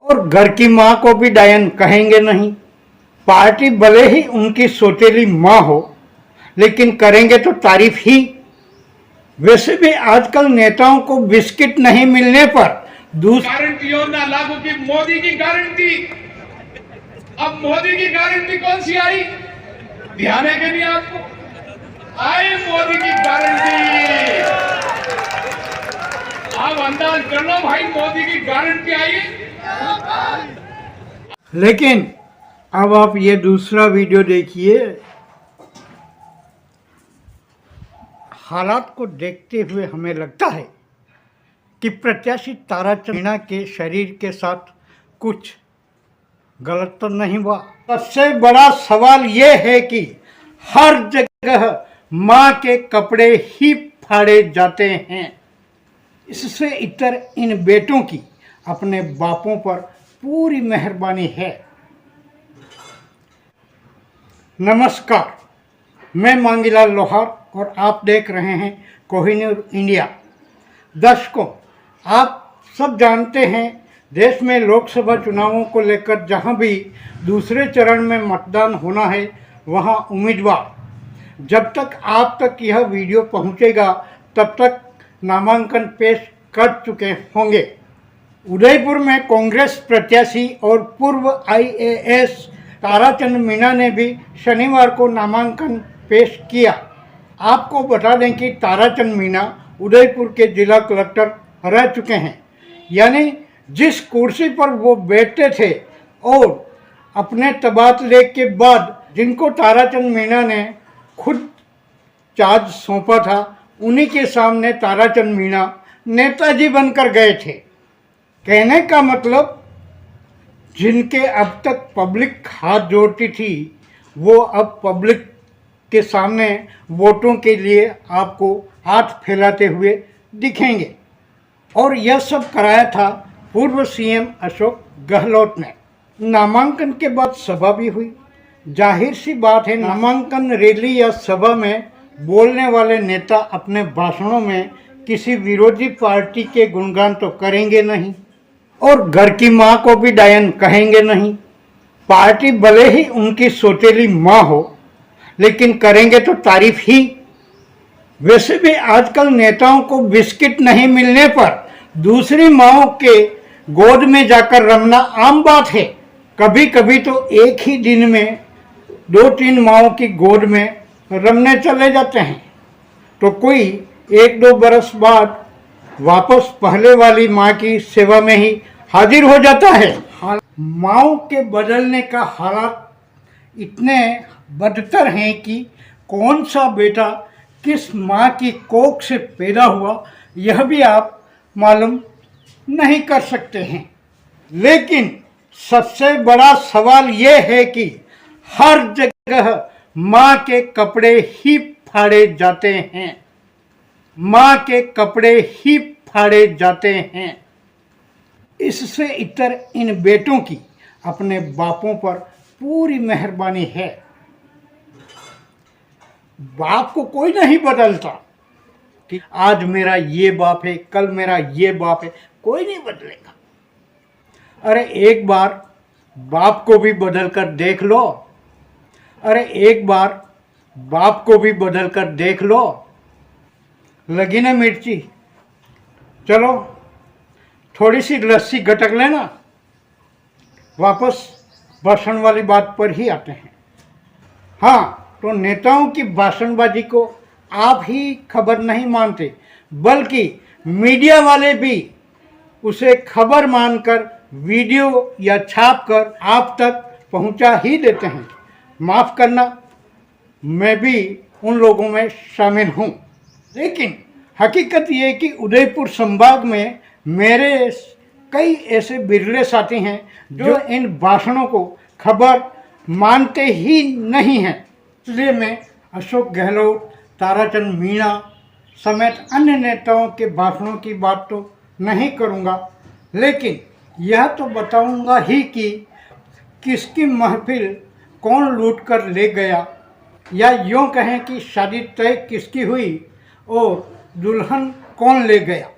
और घर की माँ को भी डायन कहेंगे नहीं। पार्टी भले ही उनकी सौतेली माँ हो, लेकिन करेंगे तो तारीफ ही। वैसे भी आजकल नेताओं को बिस्किट नहीं मिलने पर गारंटी योजना लागू की, मोदी की गारंटी। अब मोदी की गारंटी कौन सी आई, ध्यान है कि नहीं आपको? आई मोदी की गारंटी। आप अंदाज कर लो भाई, मोदी की गारंटी आई। लेकिन अब आप ये दूसरा वीडियो देखिए। हालात को देखते हुए हमें लगता है कि प्रत्याशी ताराचंद मीणा के शरीर के साथ कुछ गलत तो नहीं हुआ। सबसे बड़ा सवाल ये है कि हर जगह माँ के कपड़े ही फाड़े जाते हैं। इससे इतर इन बेटों की अपने बापों पर पूरी मेहरबानी है। नमस्कार, मैं मांगीलाल लोहार और आप देख रहे हैं कोहिनूर इंडिया। दर्शकों, आप सब जानते हैं देश में लोकसभा चुनावों को लेकर जहां भी दूसरे चरण में मतदान होना है, वहां उम्मीदवार जब तक आप तक यह वीडियो पहुंचेगा तब तक नामांकन पेश कर चुके होंगे। उदयपुर में कांग्रेस प्रत्याशी और पूर्व IAS ताराचंद मीणा ने भी शनिवार को नामांकन पेश किया। आपको बता दें कि ताराचंद मीणा उदयपुर के जिला कलेक्टर रह चुके हैं, यानी जिस कुर्सी पर वो बैठते थे और अपने तबादले के बाद जिनको ताराचंद मीणा ने खुद चार्ज सौंपा था, उन्हीं के सामने ताराचंद मीणा नेताजी बनकर गए थे। कहने का मतलब, जिनके अब तक पब्लिक हाथ जोड़ती थी, वो अब पब्लिक के सामने वोटों के लिए आपको हाथ फैलाते हुए दिखेंगे। और यह सब कराया था पूर्व CM अशोक गहलोत ने। नामांकन के बाद सभा भी हुई। जाहिर सी बात है, नामांकन रैली या सभा में बोलने वाले नेता अपने भाषणों में किसी विरोधी पार्टी के गुणगान तो करेंगे नहीं, और घर की माँ को भी डायन कहेंगे नहीं। पार्टी भले ही उनकी सौतेली माँ हो, लेकिन करेंगे तो तारीफ ही। वैसे भी आजकल नेताओं को बिस्किट नहीं मिलने पर दूसरी माँओं के गोद में जाकर रमना आम बात है। कभी कभी तो एक ही दिन में 2-3 माँओं की गोद में रमने चले जाते हैं, तो कोई 1-2 बरस बाद वापस पहले वाली माँ की सेवा में ही हाजिर हो जाता है। माँओं के बदलने का हालात इतने बदतर हैं कि कौन सा बेटा किस माँ की कोख से पैदा हुआ, यह भी आप मालूम नहीं कर सकते हैं। लेकिन सबसे बड़ा सवाल यह है कि हर जगह माँ के कपड़े ही फाड़े जाते हैं। माँ के कपड़े ही फाड़े जाते हैं। इससे इतर इन बेटों की अपने बापों पर पूरी मेहरबानी है। बाप को कोई नहीं बदलता कि आज मेरा ये बाप है, कल मेरा ये बाप है, कोई नहीं बदलेगा। अरे एक बार बाप को भी बदल कर देख लो। अरे एक बार बाप को भी बदल कर देख लो। लगी ना मिर्ची, चलो थोड़ी सी लस्सी गटक लेना। वापस भाषण वाली बात पर ही आते हैं। हाँ, तो नेताओं की भाषणबाजी को आप ही खबर नहीं मानते, बल्कि मीडिया वाले भी उसे खबर मानकर वीडियो या छाप कर आप तक पहुंचा ही देते हैं। माफ़ करना, मैं भी उन लोगों में शामिल हूं। लेकिन हकीकत ये कि उदयपुर संभाग में मेरे कई ऐसे बिरले साथी हैं जो इन भाषणों को खबर मानते ही नहीं हैं। इसलिए मैं अशोक गहलोत, ताराचंद मीणा समेत अन्य नेताओं के भाषणों की बात तो नहीं करूंगा, लेकिन यह तो बताऊंगा ही कि किसकी महफिल कौन लूट कर ले गया, या यूँ कहें कि शादी तय किसकी हुई और दुल्हन कौन ले गया।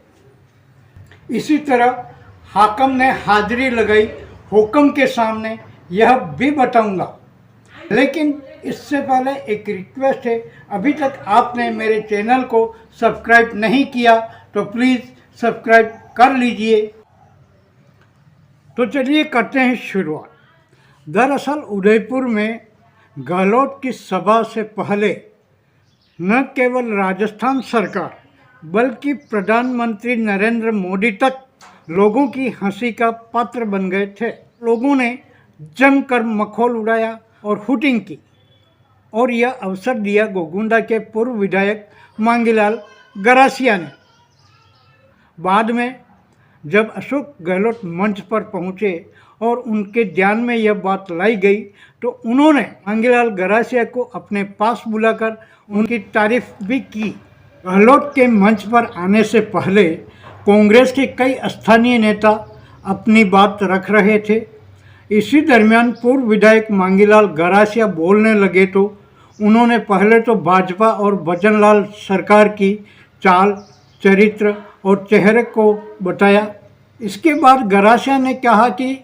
इसी तरह हाकम ने हाजिरी लगाई हुक्म के सामने, यह भी बताऊंगा। लेकिन इससे पहले एक रिक्वेस्ट है, अभी तक आपने मेरे चैनल को सब्सक्राइब नहीं किया तो प्लीज़ सब्सक्राइब कर लीजिए। तो चलिए करते हैं शुरुआत। दरअसल उदयपुर में गहलोत की सभा से पहले न केवल राजस्थान सरकार बल्कि प्रधानमंत्री नरेंद्र मोदी तक लोगों की हंसी का पात्र बन गए थे। लोगों ने जमकर मखौल उड़ाया और हुटिंग की और यह अवसर दिया गोगुंडा के पूर्व विधायक मांगीलाल गरासिया ने। बाद में जब अशोक गहलोत मंच पर पहुंचे और उनके ध्यान में यह बात लाई गई तो उन्होंने मांगीलाल गरासिया को अपने पास बुलाकर उनकी तारीफ भी की। गहलोत के मंच पर आने से पहले कांग्रेस के कई स्थानीय नेता अपनी बात रख रहे थे। इसी दरमियान पूर्व विधायक मांगीलाल गरासिया बोलने लगे तो उन्होंने पहले तो भाजपा और भजनलाल सरकार की चाल, चरित्र और चेहरे को बताया। इसके बाद गरासिया ने कहा कि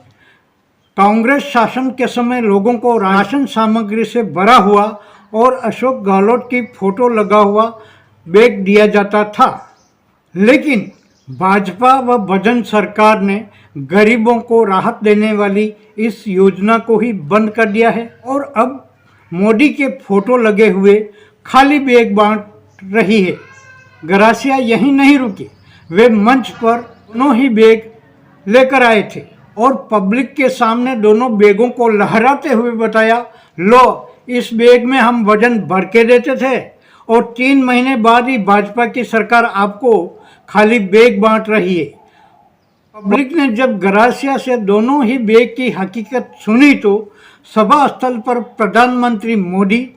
कांग्रेस शासन के समय लोगों को राशन सामग्री से भरा हुआ और अशोक गहलोत की फोटो लगा हुआ बैग दिया जाता था, लेकिन भाजपा व भजन सरकार ने गरीबों को राहत देने वाली इस योजना को ही बंद कर दिया है और अब मोदी के फोटो लगे हुए खाली बैग बांट रही है। गरासिया यहीं नहीं रुके, वे मंच पर दोनों ही बैग लेकर आए थे और पब्लिक के सामने दोनों बैगों को लहराते हुए बताया, लो इस बैग में हम वजन भर के देते थे और 3 महीने बाद ही भाजपा की सरकार आपको खाली बैग बांट रही है। पब्लिक ने जब गरासिया से दोनों ही बैग की हकीकत सुनी तो सभा स्थल पर प्रधानमंत्री मोदी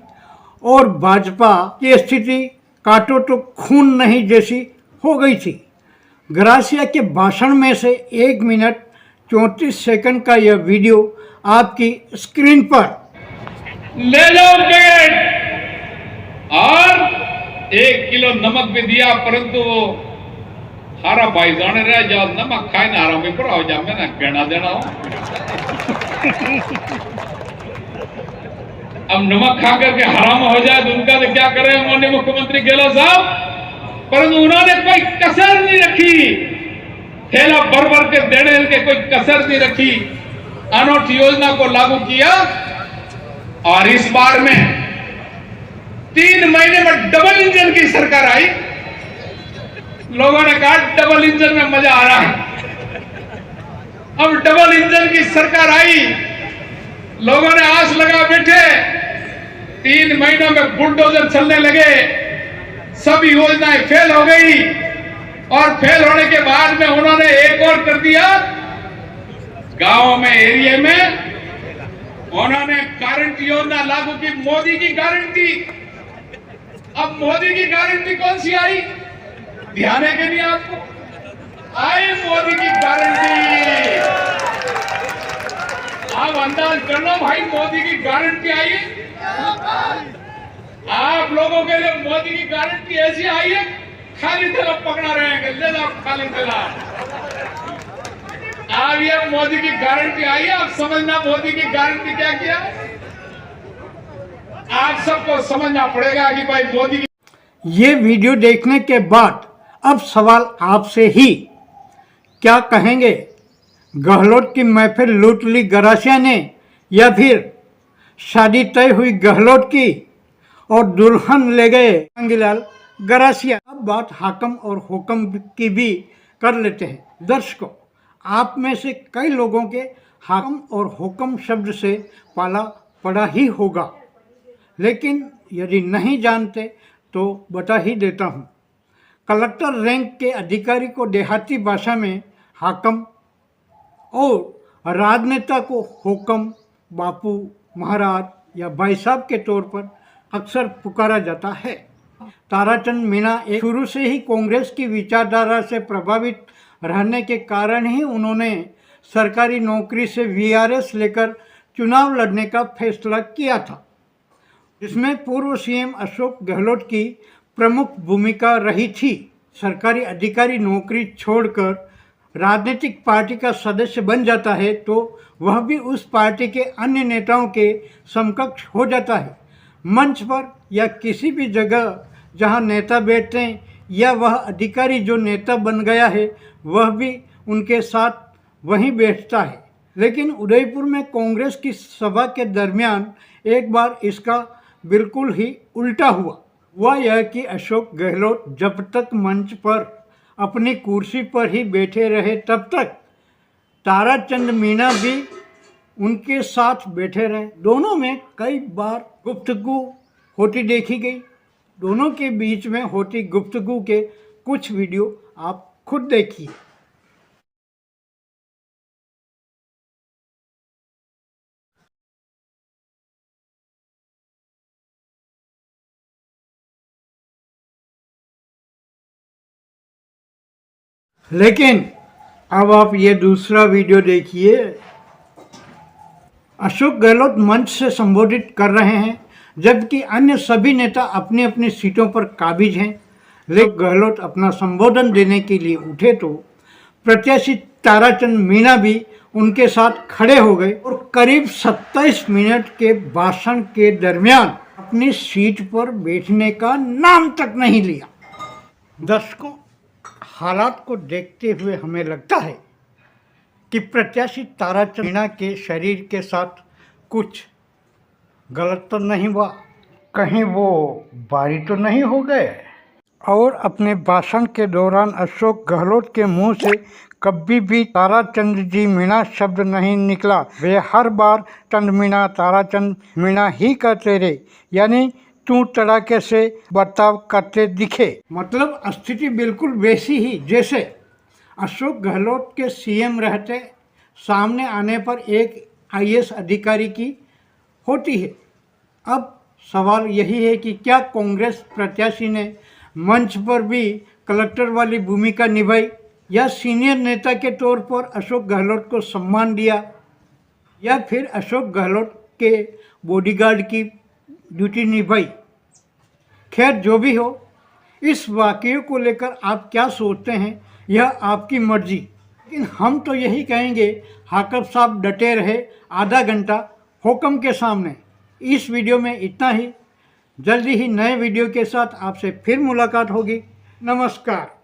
और भाजपा की स्थिति काटो तो खून नहीं जैसी हो गई थी। गरासिया के भाषण में से 1 मिनट 34 सेकंड का यह वीडियो आपकी स्क्रीन पर। ले लो बैग और 1 किलो नमक भी दिया, परंतु वो हारा भाई जाने रहा जाओ नमक खाए ना हराम पर हो जा, मैं ना कहना देना हो। अब नमक खा करके हराम हो जाए तो उनका तो क्या करें उन्होंने मुख्यमंत्री गहलोत साहब, परंतु उन्होंने कोई कसर नहीं रखी, थैला भर भर के देने के कोई कसर नहीं रखी, अनोखी योजना को लागू किया और इस बार में 3 महीने में डबल इंजन की सरकार आई। लोगों ने कहा डबल इंजन में मजा आ रहा है। अब डबल इंजन की सरकार आई, लोगों ने आस लगा बैठे, 3 महीनों में बुलडोजर चलने लगे, सभी योजनाएं फेल हो गई और फेल होने के बाद में उन्होंने एक और कर दिया, गांवों में एरिया में उन्होंने गारंटी योजना लागू की, मोदी की गारंटी। अब मोदी की गारंटी कौन सी आई, ध्यान है कि नहीं आपको? आई मोदी की गारंटी। आप अंदाज कर लो भाई, मोदी की गारंटी आई है। आप लोगों के लिए मोदी की गारंटी ऐसी आई है, खाली थैला पकड़ा रहेंगे, ले जाओ खाली थैला। अब ये मोदी की गारंटी आई है, आप समझना मोदी की गारंटी क्या किया। आप सबको समझना पड़ेगा कि भाई मोदी की। ये वीडियो देखने के बाद अब सवाल आपसे ही, क्या कहेंगे, गहलोत की महफिल लूट ली गरासिया ने या फिर शादी तय हुई गहलोत की और दुल्हन ले गए मांगीलाल गरासिया? अब बात हाकम और हुक्म की भी कर लेते हैं। दर्शकों, आप में से कई लोगों के हाकम और हुक्म शब्द से पाला पड़ा ही होगा, लेकिन यदि नहीं जानते तो बता ही देता हूँ। कलेक्टर रैंक के अधिकारी को देहाती भाषा में हाकम और राजनेता को हुक्म, बापू, महाराज या भाई साहब के तौर पर अक्सर पुकारा जाता है। ताराचंद मीणा शुरू से ही कांग्रेस की विचारधारा से प्रभावित रहने के कारण ही उन्होंने सरकारी नौकरी से वीआरएस लेकर चुनाव लड़ने का फैसला किया था, जिसमें पूर्व सीएम अशोक गहलोत की प्रमुख भूमिका रही थी। सरकारी अधिकारी नौकरी छोड़कर राजनीतिक पार्टी का सदस्य बन जाता है तो वह भी उस पार्टी के अन्य नेताओं के समकक्ष हो जाता है। मंच पर या किसी भी जगह जहां नेता बैठते हैं या वह अधिकारी जो नेता बन गया है वह भी उनके साथ वहीं बैठता है। लेकिन उदयपुर में कांग्रेस की सभा के दरमियान एक बार इसका बिल्कुल ही उल्टा हुआ। वह यह कि अशोक गहलोत जब तक मंच पर अपनी कुर्सी पर ही बैठे रहे तब तक ताराचंद मीणा भी उनके साथ बैठे रहे। दोनों में कई बार गुफ्तगू होती देखी गई। दोनों के बीच में होती गुफ्तगू के कुछ वीडियो आप खुद देखिए। लेकिन अब आप ये दूसरा वीडियो देखिए। अशोक गहलोत मंच से संबोधित कर रहे हैं जबकि अन्य सभी नेता अपनी अपनी सीटों पर काबिज हैं। लेकिन गहलोत अपना संबोधन देने के लिए उठे तो प्रत्याशी ताराचंद मीणा भी उनके साथ खड़े हो गए और करीब 27 मिनट के भाषण के दरमियान अपनी सीट पर बैठने का नाम तक नहीं लिया। दर्शकों, हालात को देखते हुए हमें लगता है कि प्रत्याशी ताराचंद मीणा के शरीर के साथ कुछ गलत तो नहीं हुआ, कहीं वो बारी तो नहीं हो गए। और अपने भाषण के दौरान अशोक गहलोत के मुंह से कभी भी ताराचंद जी मीणा शब्द नहीं निकला। वे हर बार चंद मीणा ताराचंद मीणा ही कहते रहे, यानी तू तड़ाके से बर्ताव करते दिखे। मतलब स्थिति बिल्कुल वैसी ही जैसे अशोक गहलोत के सीएम रहते सामने आने पर एक आईएएस अधिकारी की होती है। अब सवाल यही है कि क्या कांग्रेस प्रत्याशी ने मंच पर भी कलेक्टर वाली भूमिका निभाई या सीनियर नेता के तौर पर अशोक गहलोत को सम्मान दिया या फिर अशोक गहलोत के बॉडीगार्ड की ड्यूटी निभाई। खैर, जो भी हो, इस वाक़ये को लेकर आप क्या सोचते हैं यह आपकी मर्जी। लेकिन हम तो यही कहेंगे, हाकब साहब डटे रहे आधा घंटा हुक्म के सामने। इस वीडियो में इतना ही। जल्दी ही नए वीडियो के साथ आपसे फिर मुलाकात होगी। नमस्कार।